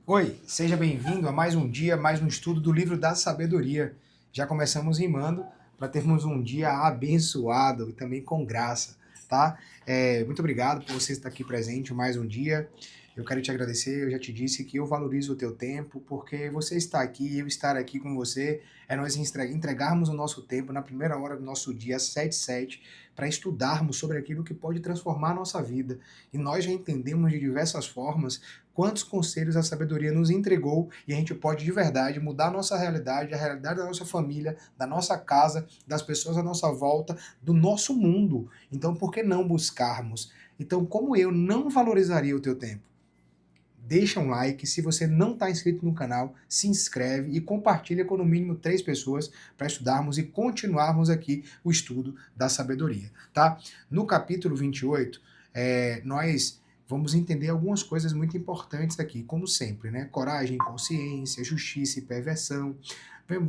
Oi, seja bem-vindo a mais um dia, mais um estudo do livro da sabedoria. Já começamos rimando para termos um dia abençoado e também com graça, tá? Muito obrigado por você estar aqui presente mais um dia. Eu quero te agradecer, eu já te disse que eu valorizo o teu tempo, porque você está aqui e eu estar aqui com você é nós entregarmos o nosso tempo na primeira hora do nosso dia, às 7h07, para estudarmos sobre aquilo que pode transformar a nossa vida. E nós já entendemos de diversas formas quantos conselhos a sabedoria nos entregou e a gente pode de verdade mudar a nossa realidade, a realidade da nossa família, da nossa casa, das pessoas à nossa volta, do nosso mundo. Então, por que não buscarmos? Então, como eu não valorizaria o teu tempo? Deixa um like, se você não está inscrito no canal, se inscreve e compartilha com no mínimo 3 pessoas para estudarmos e continuarmos aqui o estudo da sabedoria, tá? No capítulo 28, nós vamos entender algumas coisas muito importantes aqui, como sempre, né? Coragem, consciência, justiça e perversão.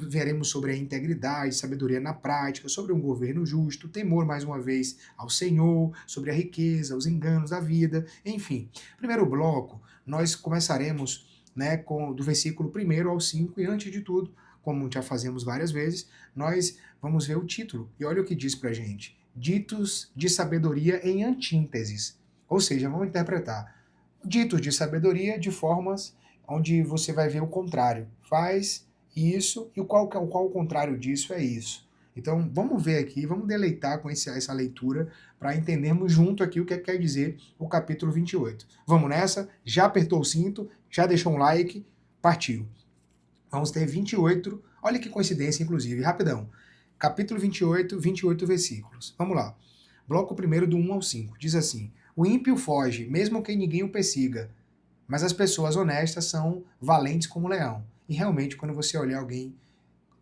Veremos sobre a integridade, sabedoria na prática, sobre um governo justo, temor, mais uma vez, ao Senhor, sobre a riqueza, os enganos da vida, enfim. Primeiro bloco, nós começaremos, né, do versículo 1 ao 5, e antes de tudo, como já fazemos várias vezes, nós vamos ver o título. E olha o que diz pra gente: ditos de sabedoria em antínteses. Ou seja, vamos interpretar ditos de sabedoria de formas onde você vai ver o contrário. Faz isso, e qual o contrário disso é isso. Então, vamos ver aqui, vamos deleitar com essa leitura para entendermos junto aqui o que quer dizer o capítulo 28. Vamos nessa? Já apertou o cinto? Já deixou um like? Partiu. Vamos ter 28, olha que coincidência, inclusive, rapidão. Capítulo 28, 28 versículos. Vamos lá. Bloco primeiro do 1 ao 5. Diz assim: o ímpio foge, mesmo que ninguém o persiga, mas as pessoas honestas são valentes como um leão. E realmente, quando você olhar alguém,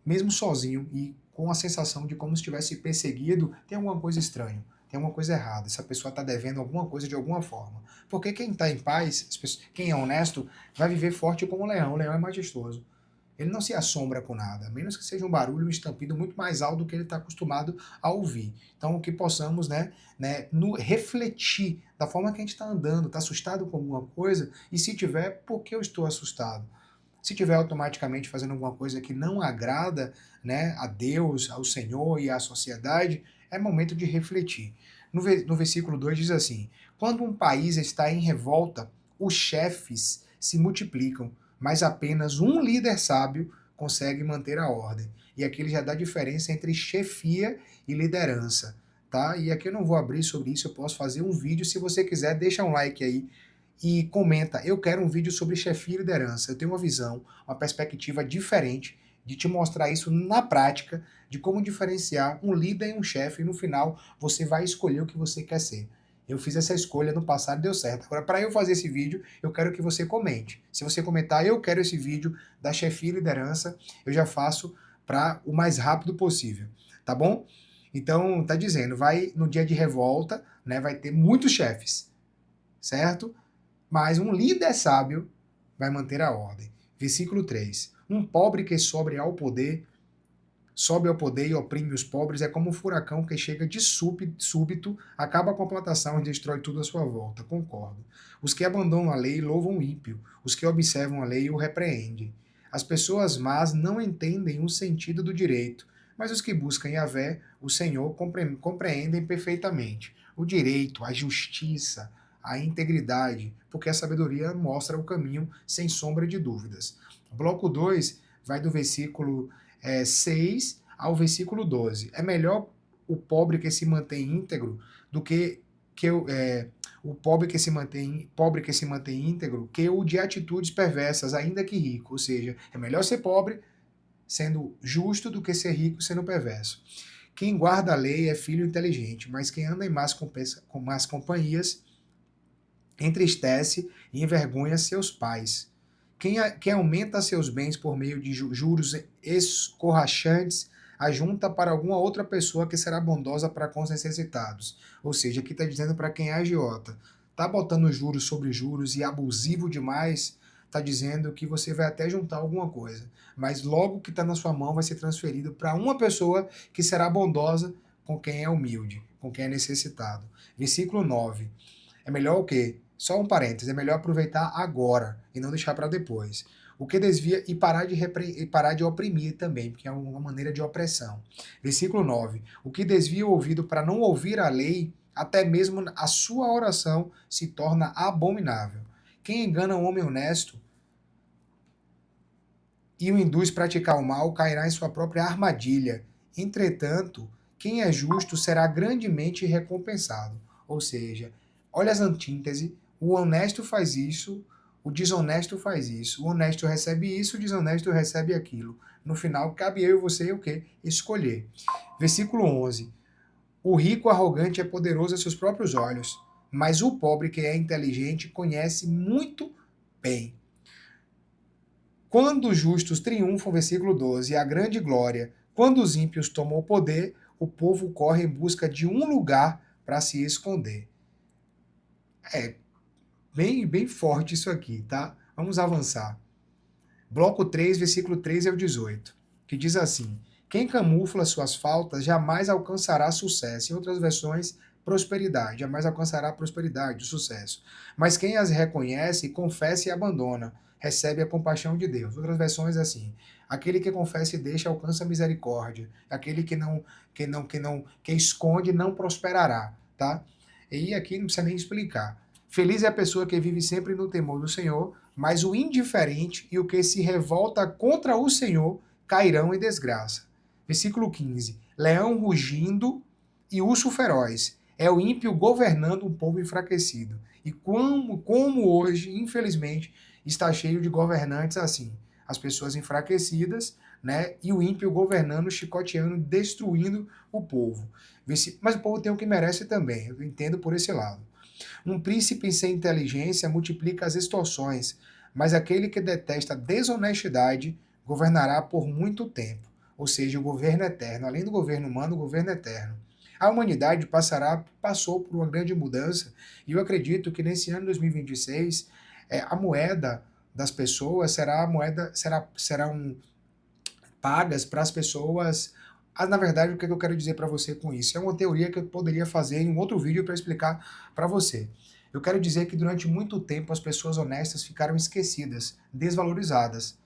mesmo sozinho e com a sensação de como se estivesse perseguido, tem alguma coisa estranha, tem alguma coisa errada. Essa pessoa está devendo alguma coisa de alguma forma. Porque quem está em paz, quem é honesto, vai viver forte como um leão. O leão é majestoso. Ele não se assombra com nada, a menos que seja um barulho, um estampido muito mais alto do que ele está acostumado a ouvir. Então, que possamos, refletir da forma que a gente está andando, está assustado com alguma coisa, e se tiver, por que eu estou assustado? Se tiver automaticamente fazendo alguma coisa que não agrada, né, a Deus, ao Senhor e à sociedade, é momento de refletir. No versículo 2 diz assim: quando um país está em revolta, os chefes se multiplicam, mas apenas um líder sábio consegue manter a ordem. E aqui ele já dá diferença entre chefia e liderança. Tá? E aqui eu não vou abrir sobre isso, eu posso fazer um vídeo. Se você quiser, deixa um like aí e comenta: eu quero um vídeo sobre chefia e liderança. Eu tenho uma visão, uma perspectiva diferente de te mostrar isso na prática, de como diferenciar um líder e um chefe, e no final você vai escolher o que você quer ser. Eu fiz essa escolha no passado e deu certo. Agora, para eu fazer esse vídeo, eu quero que você comente. Se você comentar, eu quero esse vídeo da chefia e liderança, eu já faço para o mais rápido possível, tá bom? Então, tá dizendo, vai no dia de revolta, né, vai ter muitos chefes, certo? Mas um líder sábio vai manter a ordem. Versículo 3. Um pobre que sobe ao poder e oprime os pobres, é como um furacão que chega de súbito, acaba com a plantação e destrói tudo à sua volta. Concordo. Os que abandonam a lei louvam o ímpio, os que observam a lei o repreendem. As pessoas más não entendem o sentido do direito, mas os que buscam Yahvé, o Senhor, compreendem perfeitamente o direito, a justiça, a integridade, porque a sabedoria mostra o caminho sem sombra de dúvidas. Bloco 2 vai do versículo 6 ao versículo 12. É melhor o pobre que se mantém íntegro do que o pobre que se mantém íntegro que o de atitudes perversas, ainda que rico. Ou seja, é melhor ser pobre sendo justo do que ser rico sendo perverso. Quem guarda a lei é filho inteligente, mas quem anda em más companhias entristece e envergonha seus pais. Quem aumenta seus bens por meio de juros escorrachantes, ajunta para alguma outra pessoa que será bondosa para com os necessitados. Ou seja, aqui está dizendo para quem é agiota. Está botando juros sobre juros e abusivo demais, está dizendo que você vai até juntar alguma coisa. Mas logo que está na sua mão vai ser transferido para uma pessoa que será bondosa com quem é humilde, com quem é necessitado. Versículo 9. É melhor o quê? Só um parênteses, é melhor aproveitar agora e não deixar para depois. O que desvia e parar de oprimir também, porque é uma maneira de opressão. Versículo 9. O que desvia o ouvido para não ouvir a lei, até mesmo a sua oração se torna abominável. Quem engana um homem honesto e o induz a praticar o mal, cairá em sua própria armadilha. Entretanto, quem é justo será grandemente recompensado. Ou seja, olha as antíteses, o honesto faz isso, o desonesto faz isso. O honesto recebe isso, o desonesto recebe aquilo. No final, cabe eu e você o quê? Escolher. Versículo 11. O rico arrogante é poderoso a seus próprios olhos, mas o pobre que é inteligente conhece muito bem. Quando os justos triunfam, versículo 12, a grande glória. Quando os ímpios tomam o poder, o povo corre em busca de um lugar para se esconder. É bem forte isso aqui, tá? Vamos avançar. Bloco 3, versículo 13 ao 18, que diz assim: quem camufla suas faltas jamais alcançará sucesso. Em outras versões, prosperidade, jamais alcançará prosperidade, sucesso. Mas quem as reconhece, confessa e abandona, recebe a compaixão de Deus. Outras versões assim: aquele que confessa e deixa alcança a misericórdia. Aquele que esconde não prosperará, tá? E aqui não precisa nem explicar. Feliz é a pessoa que vive sempre no temor do Senhor, mas o indiferente e o que se revolta contra o Senhor cairão em desgraça. Versículo 15. Leão rugindo e urso feroz. É o ímpio governando um povo enfraquecido. E como hoje, infelizmente, está cheio de governantes assim. As pessoas enfraquecidas, né? E o ímpio governando, chicoteando, destruindo o povo. Mas o povo tem o que merece também. Eu entendo por esse lado. Um príncipe sem inteligência multiplica as extorsões, mas aquele que detesta a desonestidade governará por muito tempo. Ou seja, o governo eterno. Além do governo humano, o governo eterno. A humanidade passou por uma grande mudança e eu acredito que nesse ano 2026 a moeda das pessoas serão pagas para as pessoas. Na verdade, o que eu quero dizer para você com isso? É uma teoria que eu poderia fazer em um outro vídeo para explicar para você. Eu quero dizer que durante muito tempo as pessoas honestas ficaram esquecidas, desvalorizadas.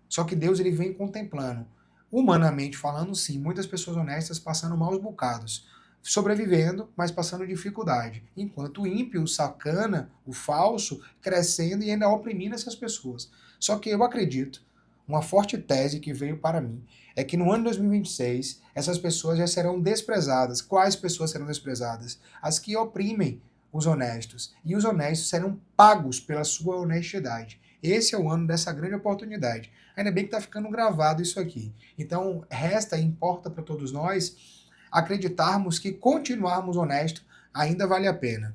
Só que Deus ele vem contemplando. Humanamente falando, sim, muitas pessoas honestas passando maus bocados, sobrevivendo, mas passando dificuldade. Enquanto o ímpio, o sacana, o falso, crescendo e ainda oprimindo essas pessoas. Só que eu acredito, uma forte tese que veio para mim, é que no ano 2026 essas pessoas já serão desprezadas. Quais pessoas serão desprezadas? As que oprimem os honestos. E os honestos serão pagos pela sua honestidade. Esse é o ano dessa grande oportunidade. Ainda bem que está ficando gravado isso aqui. Então, resta e importa para todos nós acreditarmos que continuarmos honestos ainda vale a pena.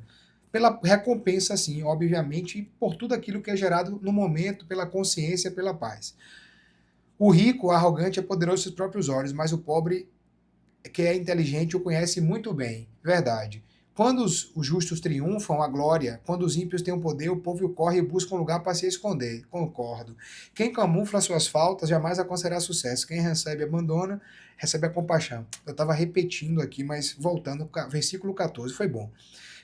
Pela recompensa, sim, obviamente, e por tudo aquilo que é gerado no momento, pela consciência, pela paz. O rico, o arrogante, é poderoso em seus próprios olhos, mas o pobre, que é inteligente, o conhece muito bem. Verdade. Quando os justos triunfam, a glória. Quando os ímpios têm o poder, o povo corre e busca um lugar para se esconder. Concordo. Quem camufla suas faltas jamais alcançará sucesso. Quem recebe abandona, recebe a compaixão. Eu estava repetindo aqui, mas voltando, versículo 14, foi bom.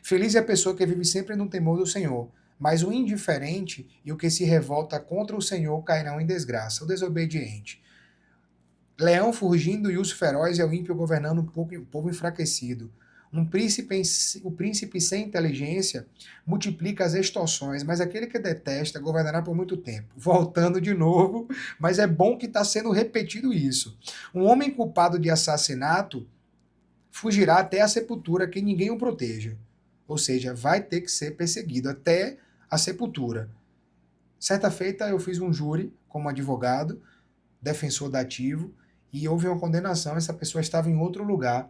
Feliz é a pessoa que vive sempre no temor do Senhor, mas o indiferente e o que se revolta contra o Senhor cairão em desgraça. O desobediente. Leão fugindo e urso feroz é o ímpio governando um povo enfraquecido. O príncipe sem inteligência multiplica as extorsões, mas aquele que detesta governará por muito tempo. Voltando de novo, mas é bom que está sendo repetido isso. Um homem culpado de assassinato fugirá até a sepultura, que ninguém o proteja. Ou seja, vai ter que ser perseguido até a sepultura. Certa feita eu fiz um júri como advogado, defensor dativo, e houve uma condenação, essa pessoa estava em outro lugar.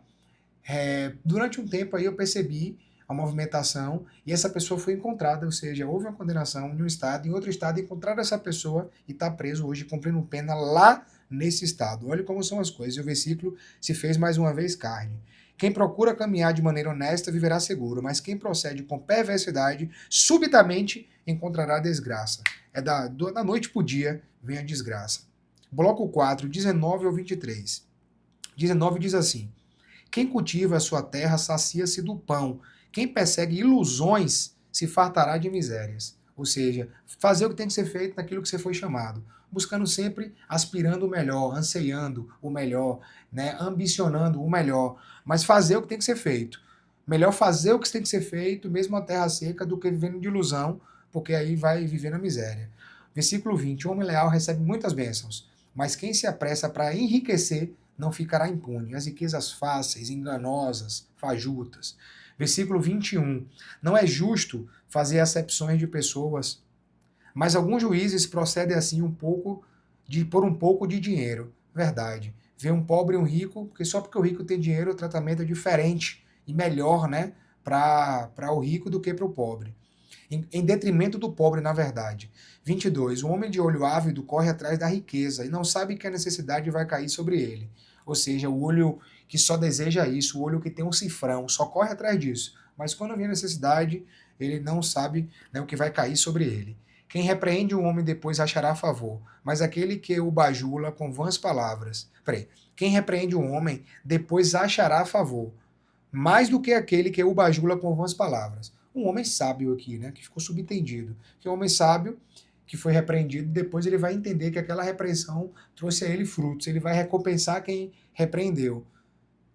Durante um tempo aí eu percebi a movimentação e essa pessoa foi encontrada, ou seja, houve uma condenação em um estado, em outro estado encontraram essa pessoa e está preso hoje cumprindo pena lá nesse estado. Olha como são as coisas. E o versículo se fez mais uma vez carne. Quem procura caminhar de maneira honesta viverá seguro, mas quem procede com perversidade subitamente encontrará desgraça. Da noite para o dia vem a desgraça. Bloco 4, 19 ao 23. 19 diz assim: quem cultiva a sua terra sacia-se do pão. Quem persegue ilusões se fartará de misérias. Ou seja, fazer o que tem que ser feito naquilo que você foi chamado, buscando sempre, aspirando o melhor, anseiando o melhor, né, ambicionando o melhor, mas fazer o que tem que ser feito. Melhor fazer o que tem que ser feito, mesmo a terra seca, do que vivendo de ilusão, porque aí vai viver na miséria. Versículo 20, o homem leal recebe muitas bênçãos, mas quem se apressa para enriquecer não ficará impune. As riquezas fáceis, enganosas, fajutas. Versículo 21, não é justo fazer acepções de pessoas, mas alguns juízes procedem assim por um pouco de dinheiro. Verdade. Vê um pobre e um rico, porque só porque o rico tem dinheiro o tratamento é diferente e melhor, né, para o rico do que para o pobre. Em detrimento do pobre, na verdade. 22. O homem de olho ávido corre atrás da riqueza e não sabe que a necessidade vai cair sobre ele. Ou seja, o olho que só deseja isso, o olho que tem um cifrão, só corre atrás disso. Mas quando vem a necessidade, ele não sabe, né, o que vai cair sobre ele. Quem repreende um homem depois achará favor, mas aquele que o bajula com vãs palavras. Quem repreende um homem depois achará favor, mais do que aquele que o bajula com vãs palavras. Um homem sábio aqui, né, que ficou subentendido. Que um homem sábio que foi repreendido, depois ele vai entender que aquela repreensão trouxe a ele frutos, ele vai recompensar quem repreendeu,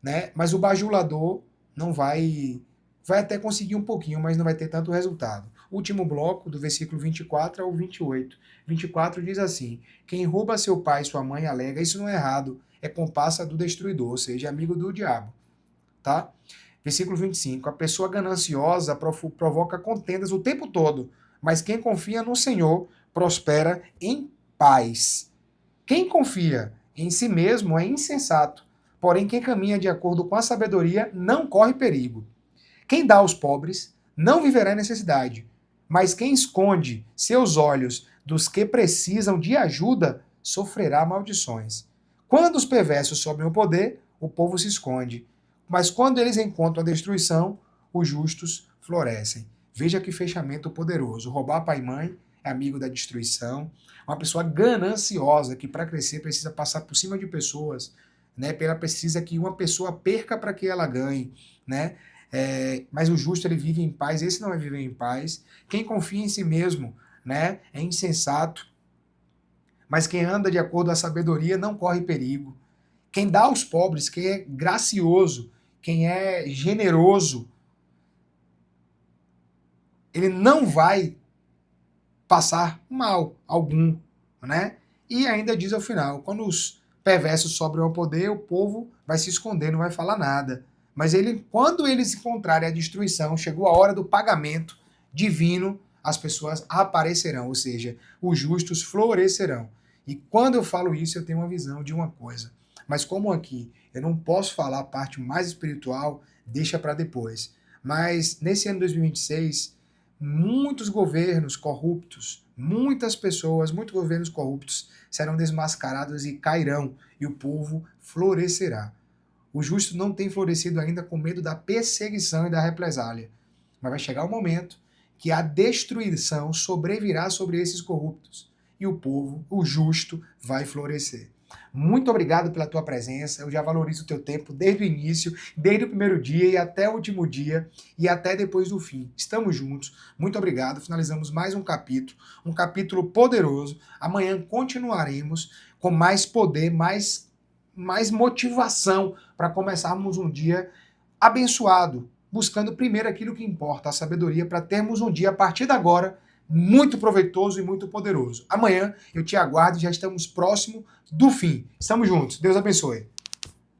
né? Mas o bajulador não vai até conseguir um pouquinho, mas não vai ter tanto resultado. Último bloco, do versículo 24 ao 28. 24 diz assim: quem rouba seu pai e sua mãe alega, isso não é errado, é comparsa do destruidor, ou seja, amigo do diabo. Tá? Versículo 25. A pessoa gananciosa provoca contendas o tempo todo, mas quem confia no Senhor prospera em paz. Quem confia em si mesmo é insensato, porém quem caminha de acordo com a sabedoria não corre perigo. Quem dá aos pobres não viverá em necessidade, mas quem esconde seus olhos dos que precisam de ajuda sofrerá maldições. Quando os perversos sobem ao poder, o povo se esconde, mas quando eles encontram a destruição, os justos florescem. Veja que fechamento poderoso. Roubar pai e mãe é amigo da destruição. Uma pessoa gananciosa que para crescer precisa passar por cima de pessoas, né? Ela precisa que uma pessoa perca para que ela ganhe, né? Mas o justo ele vive em paz. Esse não é viver em paz. Quem confia em si mesmo, né, é insensato. Mas quem anda de acordo com a sabedoria não corre perigo. Quem dá aos pobres, quem é gracioso, quem é generoso, ele não vai passar mal algum, né? E ainda diz ao final, quando os perversos sobem ao poder, o povo vai se esconder, não vai falar nada. Mas quando eles encontrarem a destruição, chegou a hora do pagamento divino, as pessoas aparecerão, ou seja, os justos florescerão. E quando eu falo isso, eu tenho uma visão de uma coisa. Mas como aqui eu não posso falar a parte mais espiritual, deixa para depois. Mas nesse ano 2026, muitos governos corruptos, muitas pessoas, muitos governos corruptos serão desmascarados e cairão, e o povo florescerá. O justo não tem florescido ainda com medo da perseguição e da represália. Mas vai chegar o momento que a destruição sobrevirá sobre esses corruptos. E o povo, o justo, vai florescer. Muito obrigado pela tua presença. Eu já valorizo o teu tempo desde o início, desde o primeiro dia e até o último dia e até depois do fim. Estamos juntos. Muito obrigado. Finalizamos mais um capítulo poderoso. Amanhã continuaremos com mais poder, mais motivação para começarmos um dia abençoado, buscando primeiro aquilo que importa, a sabedoria, para termos um dia a partir de agora muito proveitoso e muito poderoso. Amanhã eu te aguardo, já estamos próximo do fim. Estamos juntos. Deus abençoe.